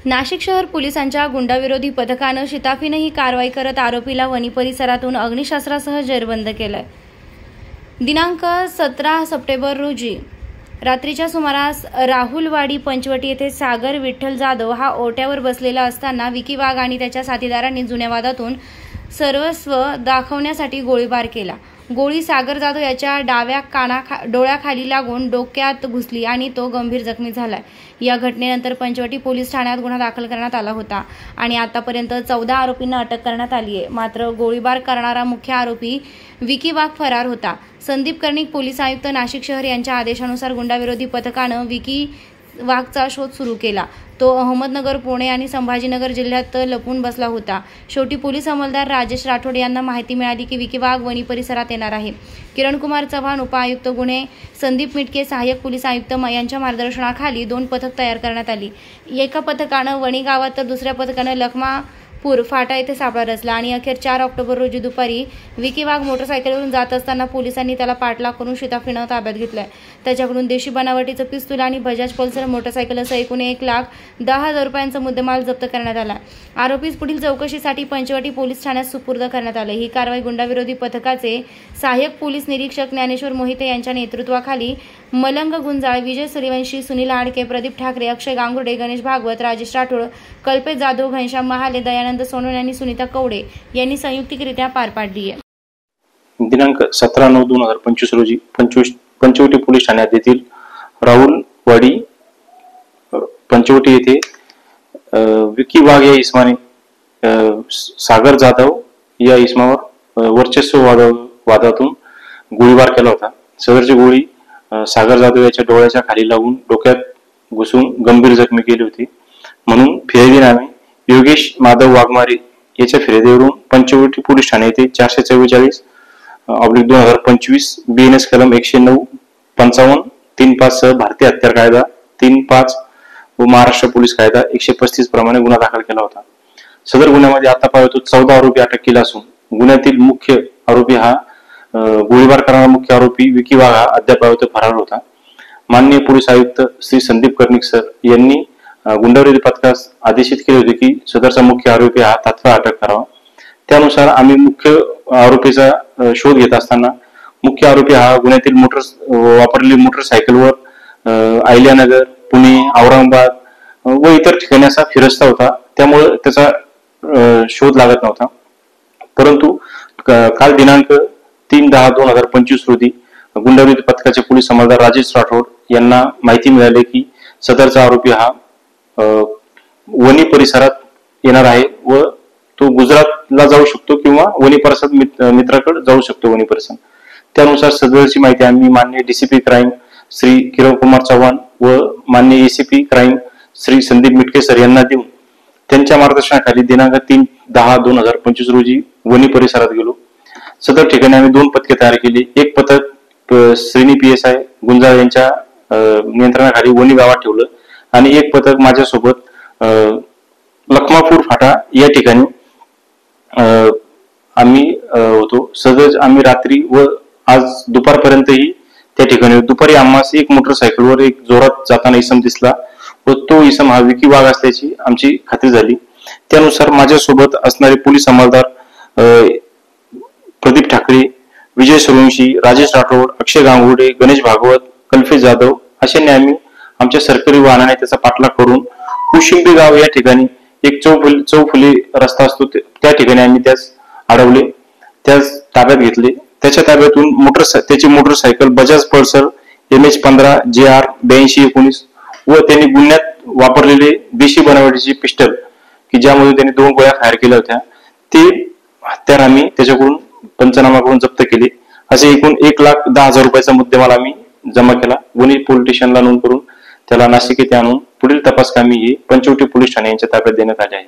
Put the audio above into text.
नाशिक शहर पोलिसांच्या गुंडाविरोधी पथकानं शिताफीनं ही कारवाई करत आरोपीला वणी परिसरातून अग्निशस्त्रासह जेरबंद केलंय। दिनांक 17 सप्टेंबर रोजी रात्रीच्या सुमारास राहुलवाडी पंचवटी येथे सागर विठ्ठल जाधव हा ओट्यावर बसलेला असताना विकी वाघ आणि त्याच्या साथीदारांनी जुन्या वादातून सर्वस्व दाखवण्यासाठी गोळीबार केला। गोळी सागर जाधव याच्या डाव्या डोळ्याखाली लागून डोक्यात घुसली आणि तो गंभीर जखमी झालाय। या घटनेनंतर पंचवटी पोलीस ठाण्यात गुन्हा दाखल करण्यात आला होता आणि आतापर्यंत 14 आरोपींना अटक करण्यात आली आहे। मात्र गोळीबार करणारा मुख्य आरोपी विकी वाघ फरार होता। संदीप कर्णिक पोलीस आयुक्त नाशिक शहर यांच्या आदेशानुसार गुंडाविरोधी पथकानं विकी वाघचा शोध सुरू केला। तो अहमदनगर, पुणे आणि संभाजीनगर जिल्ह्यात लपून बसला होता। शेवटी पोलीस अंमलदार राजेश राठोड यांना माहिती मिळाली की विकी वाघ वणी परिसरात येणार आहे। किरण कुमार चव्हाण, उपआयुक्त गुन्हे संदीप मिटके, सहाय्यक पोलीस आयुक्त यांच्या मार्गदर्शनाखाली 2 पथक तयार करण्यात आली। एका पथकानं वणी गावात तर दुसऱ्या पथकानं लखमापूर फाटा येथे सापळा रचला आणि अखेर 4 ऑक्टोबर रोजी दुपारी विकी वाघ मोटरसायकलवरून जात असताना पोलिसांनी त्याला पाठलाग करून शिताफीनं ताब्यात घेतलंय। त्याच्याकडून देशी बनावटीचं पिस्तूल आणि बजाज पल्सर मोटरसायकल असं एकूण 1,10,000 रुपयांचा मुद्देमाल जप्त करण्यात आला। आरोपीस पुढील चौकशीसाठी पंचवटी पोलीस ठाण्यात सुपूर्द करण्यात आले। ही कारवाई गुंडाविरोधी पथकाचे सहाय्यक पोलीस निरीक्षक ज्ञानेश्वर मोहिते यांच्या नेतृत्वाखाली मलंग गुंजाळ, विजय सूर्यवंशी, सुनील आडके, प्रदीप ठाकरे, अक्षय गांगुर्डे, गणेश भागवत, राजेश राठोड, कल्पेश जाधव, घनश्याम महाले, दयानंद सोनवणे आणि सुनीता कवडे यांनी संयुक्तिकरित्या पार पाडली आहे। दिनांक 17/9/2025 रोजी पंचवटी पोलीस ठाण्यात येथील राहुलवाडी पंचवटी येथे विकी वाघ या इसमाने सागर जाधव या इसमावर वर्चस्व वादातून गोळीबार केला होता। सदरची गोळी सागर जाधव याच्या डोळ्याच्या खाली लागून डोक्यात घुसून गंभीर जखमी केली होती। म्हणून फिर्यादी नामे योगेश माधव वाघमारे याच्या फिर्यादीवरून पंचवटी पोलीस ठाणे येथे 444/2025 BNS कलम 109-55 3-5 सह भारतीय हत्यार कायदा 3-5 व महाराष्ट्र पोलीस कायदा 135 प्रमाणे गुन्हा दाखल केला होता। सदर गुन्ह्यामध्ये आतापर्यंत 14 आरोपी अटक केले असून गुन्ह्यातील मुख्य आरोपी हा गोळीबार करणारा मुख्य आरोपी विकी वाघ हा अद्याप फरार होता। माननीय पोलीस आयुक्त श्री संदीप कर्णिक सर यांनी गुंडाविरोधी पथकास आदेशित केले होते की सदरचा मुख्य आरोपी हा तात्काळ अटक करावा। त्यानुसार आम्ही मुख्य आरोपीचा शोध घेत असताना मुख्य आरोपी हा गुन्ह्यातील वापरलेली मोटरसायकलवर अहिल्यानगर, पुणे, औरंगाबाद व इतर ठिकाणी असा फिरस्ता होता। त्यामुळे त्याचा शोध लागत नव्हता। परंतु काल दिनांक 3/10/2025 रोजी गुंडाविरोधी पथकाचे पोलीस अंमलदार राजेश राठोड यांना माहिती मिळाली की सदरचा आरोपी हा वणी परिसरात येणार आहे व तो गुजरातला जाऊ शकतो किंवा वणी परिसरात मित्राकडे जाऊ शकतो वणी परिसरात। त्यानुसार सदरची माहिती आम्ही माननीय DCP क्राईम श्री किरण कुमार चव्हाण व माननीय ACP crime Shri Sandeep Mitke sir यांना देऊन त्यांच्या मार्गदर्शनाखाली दिनांक 3/10/2025 रोजी वणी परिसरात गेलो। सदर ठिकाणी आम्ही 2 पथके तयार केली। एक पथक श्रेणी PSI गुंजाळ यांच्या नियंत्रणाखाली वणी गावात ठेवलं आणि एक पथक माझ्यासोबत लखमापूर फाटा या ठिकाणी आम्ही होतो। सदर आम्ही रात्री व आज दुपारपर्यंतही त्या ठिकाणी दुपारी आम्हास एक मोटरसायकलवर एक जोरात जाताना इसम दिसला व तो इसम हा विकी वाघ असल्याची आमची खात्री झाली। त्यानुसार माझ्यासोबत असणारे पोलीस अंमलदार प्रदीप ठाकरे, विजय सूर्यवंशी, राजेश राठोड, अक्षय गांगुर्डे, गणेश भागवत, कल्पेश जाधव अशांनी आम्ही आमच्या सरकारी वाहनाने त्याचा पाठलाग करून कुशिंबी गाव या ठिकाणी एक चौफुली रस्ता असतो त्या ठिकाणी आम्ही त्यास अडवले, त्यास ताब्यात घेतले। त्याच्या ताब्यातून त्याची motorcycle Bajaj Pulsar MH15 JR 8219 व त्यांनी गुन्ह्यात वापरलेले देशी बनावटीचे पिस्टल की ज्यामध्ये त्यांनी 2 गोळ्या फायर केल्या होत्या ते हत्यार आम्ही त्याच्याकडून पंचनामा करून जप्त केले। असे एकूण 1,10,000 रुपयाचा मुद्देमाल आम्ही जमा केला। वणी पोलीस स्टेशनला नोंद करून त्याला नाशिक येथे आणून पुढील तपास कामी ही पंचवटी पोलीस ठाणे यांच्या ताब्यात देण्यात आले आहे।